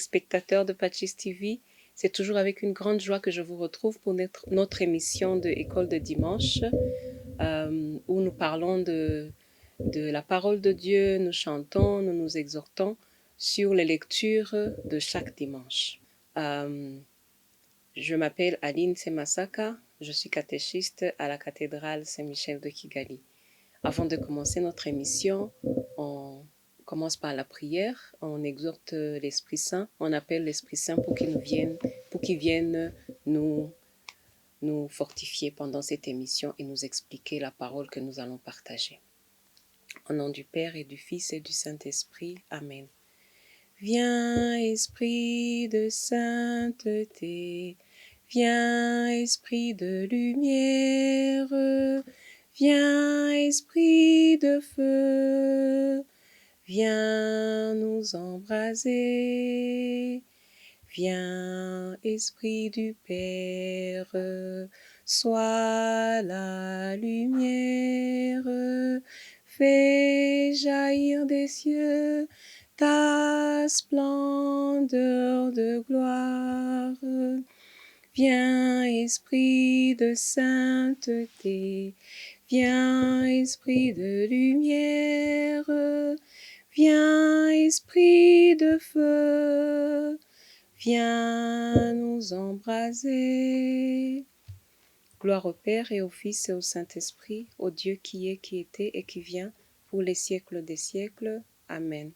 Spectateurs de Patchis TV, c'est toujours avec une grande joie que je vous retrouve pour notre émission de École de dimanche, où nous parlons de la parole de Dieu, nous chantons, nous nous exhortons sur les lectures de chaque dimanche. Je m'appelle Aline Semasaka, je suis catéchiste à la cathédrale Saint-Michel de Kigali. Avant de commencer notre émission, on commence par la prière, on exhorte l'Esprit Saint, on appelle l'Esprit Saint pour qu'il vienne nous fortifier pendant cette émission et nous expliquer la parole que nous allons partager. Au nom du Père et du Fils et du Saint-Esprit, Amen. Viens, Esprit de sainteté, viens, Esprit de lumière, viens, Esprit de feu, viens nous embraser. Viens, Esprit du Père, sois la lumière, fais jaillir des cieux ta splendeur de gloire. Viens, Esprit de sainteté, viens, Esprit de lumière, viens, Esprit de feu, viens nous embraser. Gloire au Père et au Fils et au Saint-Esprit, au Dieu qui est, qui était et qui vient, pour les siècles des siècles. Amen.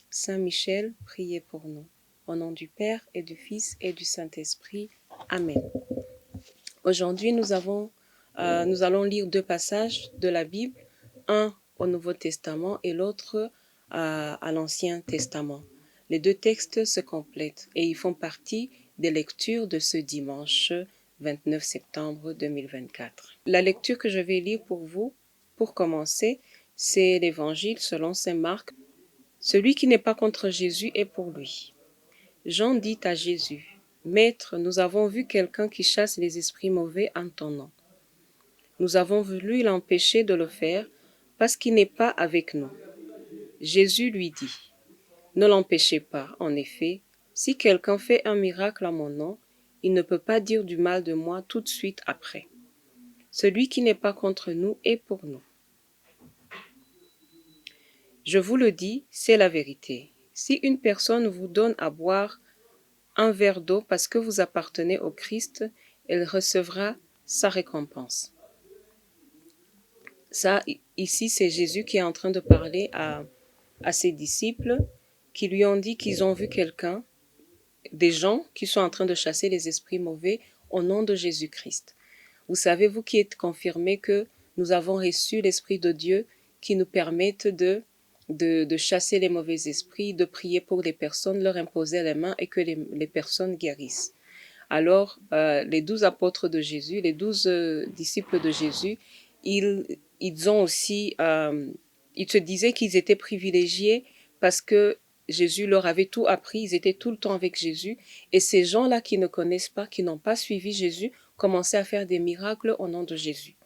Saint Michel, priez pour nous. Au nom du Père et du Fils et du Saint-Esprit. Amen. Aujourd'hui, nous allons lire deux passages de la Bible, un au Nouveau Testament et l'autre à l'Ancien Testament. Les deux textes se complètent et ils font partie des lectures de ce dimanche 29 septembre 2024. La lecture que je vais lire pour vous, pour commencer, c'est l'Évangile selon saint Marc. Celui qui n'est pas contre Jésus est pour lui. Jean dit à Jésus, « Maître, nous avons vu quelqu'un qui chasse les esprits mauvais en ton nom. Nous avons voulu l'empêcher de le faire parce qu'il n'est pas avec nous. » Jésus lui dit, « Ne l'empêchez pas, en effet, si quelqu'un fait un miracle en mon nom, il ne peut pas dire du mal de moi tout de suite après. Celui qui n'est pas contre nous est pour nous. Je vous le dis, c'est la vérité. Si une personne vous donne à boire un verre d'eau parce que vous appartenez au Christ, elle recevra sa récompense. » Ça, ici, c'est Jésus qui est en train de parler à ses disciples qui lui ont dit qu'ils ont vu quelqu'un, des gens qui sont en train de chasser les esprits mauvais au nom de Jésus-Christ. Vous savez, vous qui êtes confirmés que nous avons reçu l'Esprit de Dieu qui nous permette de chasser les mauvais esprits, de prier pour les personnes, leur imposer les mains et que les personnes guérissent. Alors, les 12 apôtres de Jésus, les 12 disciples de Jésus, ils ont aussi, ils se disaient qu'ils étaient privilégiés parce que Jésus leur avait tout appris, ils étaient tout le temps avec Jésus. Et ces gens-là qui ne connaissent pas, qui n'ont pas suivi Jésus, commençaient à faire des miracles au nom de Jésus.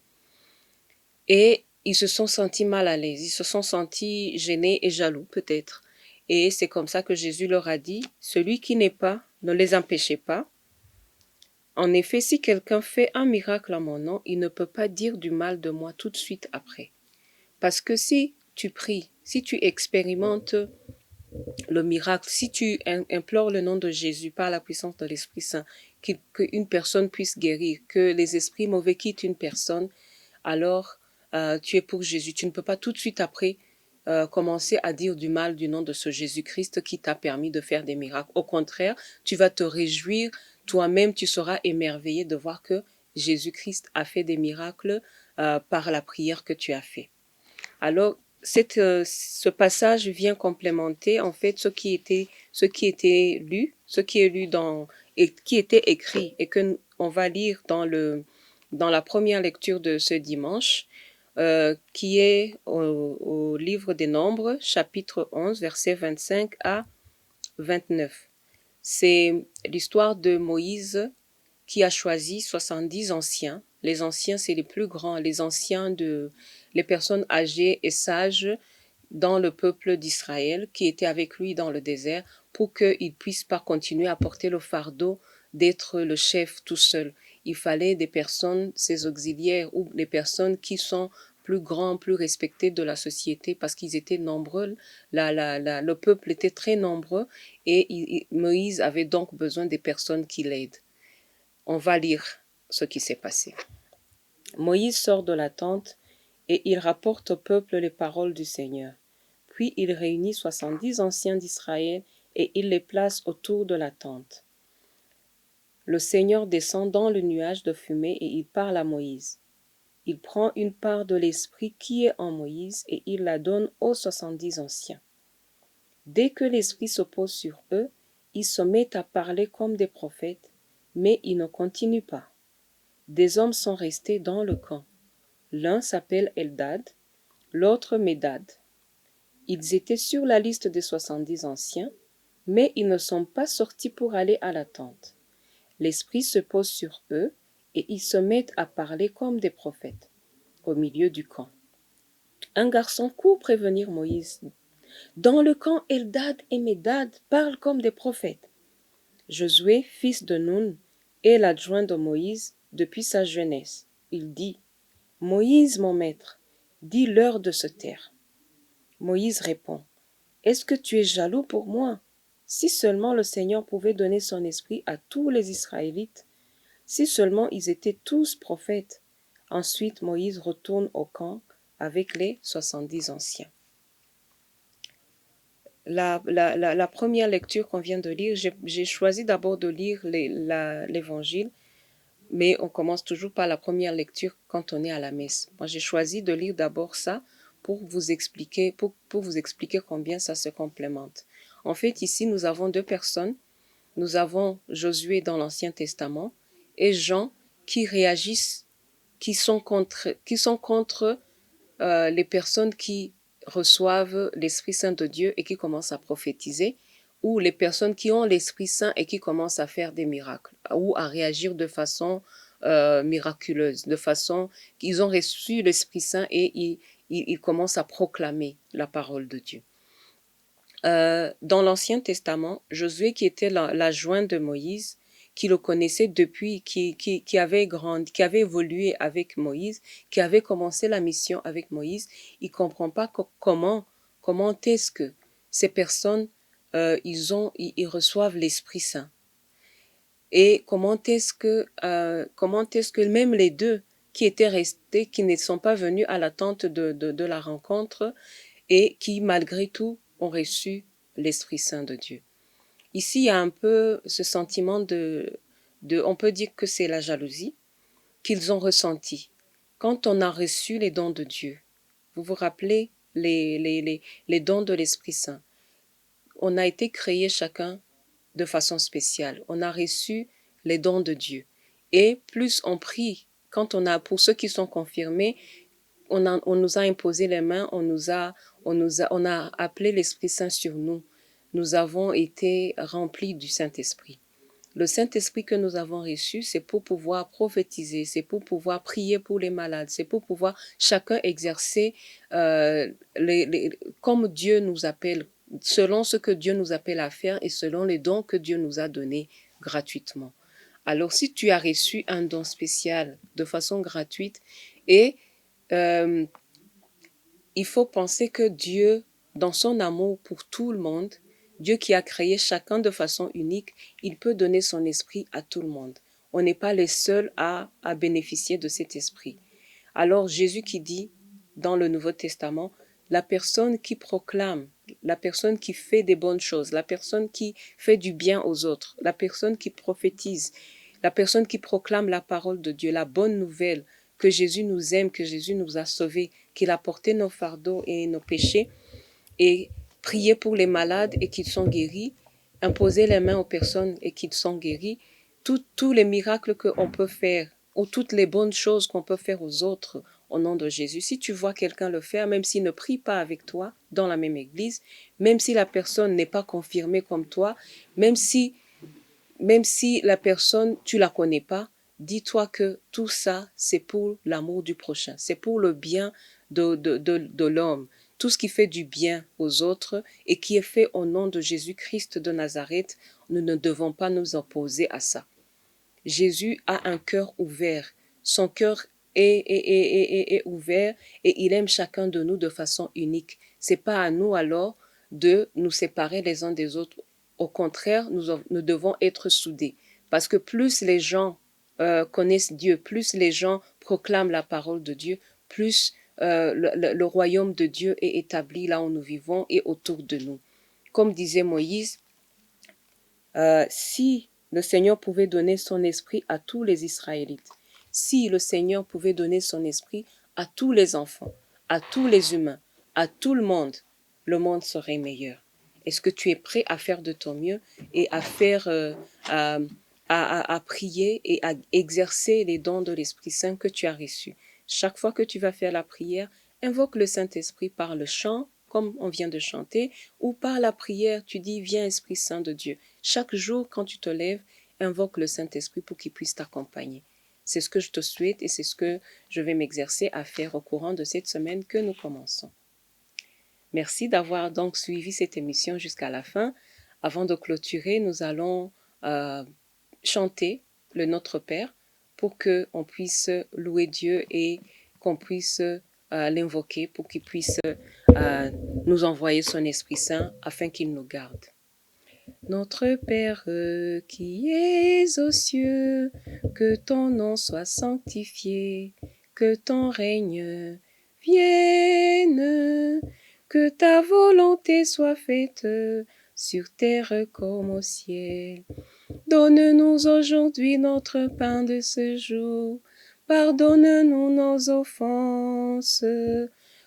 Et ils se sont sentis mal à l'aise, ils se sont sentis gênés et jaloux peut-être. Et c'est comme ça que Jésus leur a dit, celui qui n'est pas, ne les empêchez pas. En effet, si quelqu'un fait un miracle en mon nom, il ne peut pas dire du mal de moi tout de suite après. Parce que si tu pries, si tu expérimentes le miracle, si tu implores le nom de Jésus par la puissance de l'Esprit Saint, qu'une personne puisse guérir, que les esprits mauvais quittent une personne, alors tu es pour Jésus. Tu ne peux pas tout de suite après commencer à dire du mal du nom de ce Jésus-Christ qui t'a permis de faire des miracles. Au contraire, tu vas te réjouir, toi-même tu seras émerveillé de voir que Jésus-Christ a fait des miracles par la prière que tu as fait. Alors, ce passage vient complémenter en fait ce qui était lu, ce qui est lu et qui était écrit et que on va lire dans la première lecture de ce dimanche, qui est au livre des Nombres, chapitre 11, versets 25 à 29. C'est l'histoire de Moïse qui a choisi 70 anciens. Les anciens, c'est les plus grands, les anciens les personnes âgées et sages dans le peuple d'Israël qui était avec lui dans le désert pour qu'il ne puisse pas continuer à porter le fardeau d'être le chef tout seul. Il fallait des personnes, ses auxiliaires ou des personnes qui sont plus grands, plus respectés de la société parce qu'ils étaient nombreux. Le peuple était très nombreux et Moïse avait donc besoin des personnes qui l'aident. On va lire ce qui s'est passé. Moïse sort de la tente et il rapporte au peuple les paroles du Seigneur. Puis il réunit 70 anciens d'Israël et il les place autour de la tente. Le Seigneur descend dans le nuage de fumée et il parle à Moïse. Il prend une part de l'esprit qui est en Moïse et il la donne aux 70 anciens. Dès que l'esprit se pose sur eux, ils se mettent à parler comme des prophètes, mais ils ne continuent pas. Des hommes sont restés dans le camp. L'un s'appelle Eldad, l'autre Médad. Ils étaient sur la liste des 70 anciens, mais ils ne sont pas sortis pour aller à la tente. L'esprit se pose sur eux et ils se mettent à parler comme des prophètes, au milieu du camp. Un garçon court prévenir Moïse. Dans le camp, Eldad et Médad parlent comme des prophètes. Josué, fils de Nun, est l'adjoint de Moïse depuis sa jeunesse. Il dit, « Moïse, mon maître, dis-leur de se taire. » Moïse répond, « Est-ce que tu es jaloux pour moi? Si seulement le Seigneur pouvait donner son esprit à tous les Israélites, si seulement ils étaient tous prophètes. » Ensuite, Moïse retourne au camp avec les 70 anciens. La première lecture qu'on vient de lire, j'ai choisi d'abord de lire l'évangile, mais on commence toujours par la première lecture quand on est à la messe. Moi, j'ai choisi de lire d'abord ça pour vous expliquer combien ça se complémente. En fait, ici, nous avons deux personnes. Nous avons Josué dans l'Ancien Testament et Jean qui réagissent, qui sont contre les personnes qui reçoivent l'Esprit Saint de Dieu et qui commencent à prophétiser, ou les personnes qui ont l'Esprit Saint et qui commencent à faire des miracles, ou à réagir de façon miraculeuse, de façon qu'ils ont reçu l'Esprit Saint et ils commencent à proclamer la parole de Dieu. Dans l'Ancien Testament, Josué, qui était l'adjoint de Moïse, qui le connaissait depuis, qui avait grandi, qui avait évolué avec Moïse, qui avait commencé la mission avec Moïse, il ne comprend pas comment est-ce que ces personnes, ils reçoivent l'Esprit Saint. Et comment est-ce que même les deux qui étaient restés, qui ne sont pas venus à l'attente de la rencontre et qui, malgré tout, ont reçu l'Esprit Saint de Dieu. Ici, il y a un peu ce sentiment on peut dire que c'est la jalousie qu'ils ont ressenti quand on a reçu les dons de Dieu. Vous vous rappelez les dons de l'Esprit Saint. On a été créés chacun de façon spéciale. On a reçu les dons de Dieu. Et plus on prie, pour ceux qui sont confirmés, on nous a imposé les mains, on a appelé l'Esprit Saint sur nous. Nous avons été remplis du Saint-Esprit. Le Saint-Esprit que nous avons reçu, c'est pour pouvoir prophétiser, c'est pour pouvoir prier pour les malades, c'est pour pouvoir chacun exercer comme Dieu nous appelle, selon ce que Dieu nous appelle à faire et selon les dons que Dieu nous a donnés gratuitement. Alors, si tu as reçu un don spécial de façon gratuite et il faut penser que Dieu, dans son amour pour tout le monde, Dieu qui a créé chacun de façon unique, il peut donner son esprit à tout le monde. On n'est pas les seuls à bénéficier de cet esprit. Alors Jésus qui dit dans le Nouveau Testament, la personne qui proclame, la personne qui fait des bonnes choses, la personne qui fait du bien aux autres, la personne qui prophétise, la personne qui proclame la parole de Dieu, la bonne nouvelle, que Jésus nous aime, que Jésus nous a sauvés, qu'il a porté nos fardeaux et nos péchés, et prier pour les malades et qu'ils sont guéris, imposer les mains aux personnes et qu'ils sont guéris, tous les miracles qu'on peut faire, ou toutes les bonnes choses qu'on peut faire aux autres au nom de Jésus. Si tu vois quelqu'un le faire, même s'il ne prie pas avec toi dans la même église, même si la personne n'est pas confirmée comme toi, même si la personne, tu la connais pas, dis-toi que tout ça, c'est pour l'amour du prochain, c'est pour le bien de l'homme. tout ce qui fait du bien aux autres et qui est fait au nom de Jésus-Christ de Nazareth, nous ne devons pas nous opposer à ça. Jésus a un cœur ouvert. Son cœur est ouvert et il aime chacun de nous de façon unique. C'est pas à nous alors de nous séparer les uns des autres. Au contraire, nous devons être soudés. Parce que plus les gens connaissent Dieu, plus les gens proclament la parole de Dieu, plus le royaume de Dieu est établi là où nous vivons et autour de nous. Comme disait Moïse, si le Seigneur pouvait donner son esprit à tous les Israélites, si le Seigneur pouvait donner son esprit à tous les enfants, à tous les humains, à tout le monde serait meilleur. Est-ce que tu es prêt à faire de ton mieux et à faire, à prier et à exercer les dons de l'Esprit Saint que tu as reçus? Chaque fois que tu vas faire la prière, invoque le Saint-Esprit par le chant, comme on vient de chanter, ou par la prière, tu dis, viens Esprit Saint de Dieu. Chaque jour, quand tu te lèves, invoque le Saint-Esprit pour qu'il puisse t'accompagner. C'est ce que je te souhaite et c'est ce que je vais m'exercer à faire au courant de cette semaine que nous commençons. Merci d'avoir donc suivi cette émission jusqu'à la fin. Avant de clôturer, nous allons chanter le Notre Père pour qu'on puisse louer Dieu et qu'on puisse l'invoquer pour qu'il puisse nous envoyer son Esprit Saint afin qu'il nous garde. Notre Père qui es aux cieux, que ton nom soit sanctifié, que ton règne vienne, que ta volonté soit faite sur terre comme au ciel. Donne-nous aujourd'hui notre pain de ce jour. Pardonne-nous nos offenses,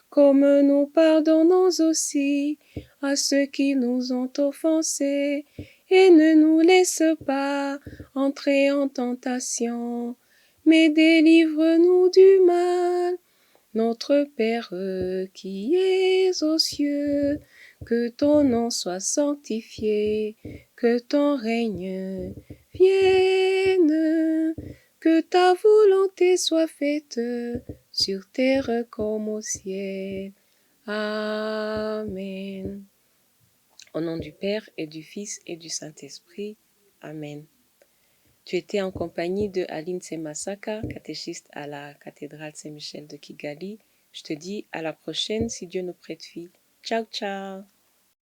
comme nous pardonnons aussi à ceux qui nous ont offensés. Et ne nous laisse pas entrer en tentation, mais délivre-nous du mal. Notre Père qui es aux cieux, que ton nom soit sanctifié, que ton règne vienne, que ta volonté soit faite sur terre comme au ciel. Amen. Au nom du Père et du Fils et du Saint-Esprit. Amen. Tu étais en compagnie de Aline Semasaka, catéchiste à la cathédrale Saint-Michel de Kigali. Je te dis à la prochaine si Dieu nous prête vie. Ciao, ciao.